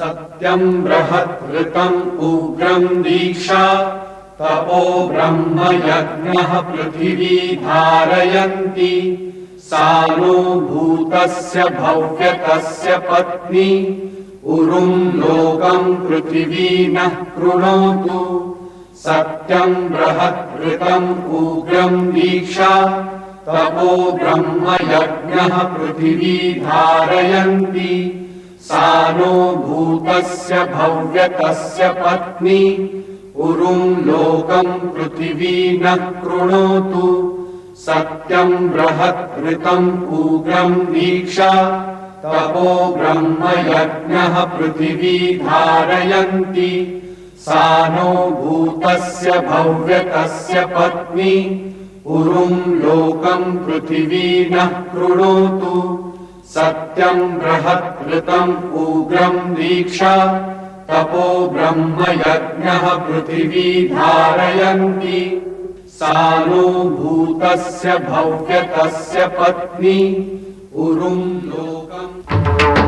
सत्यं बृहद्ऋतं उग्रं दीक्षा तपो ब्रह्म यज्ञः पृथिवी धारयन्ति सानो भूतस्य भव्यतस्य पत्नी उरुं लोकं पृथिवी नः कृणोतु सत्यं बृहद्ऋतं उग्रं दीक्षा तपो ब्रह्म यज्ञः पृथिवी धारयन्ति सानो भूतस्य भव्यतस्य पत्नी उरुं लोकं पृथिवी नः कृणोतु सत्यं बृहद्ऋतं उग्रं दीक्षा तपो ब्रह्म यज्ञः पृथिवी धारयन्ति सानो भूतस्य भव्यतस्य पत्नी उरुं लोकं पृथिवी नः कृणोतु सत्यं बृहद्ऋतं उग्रं दीक्षा तपो ब्रह्म यज्ञः पृथिवी धारयन्ति सानो भूतस्य भव्यतस्य पत्नी उरुं लोकम्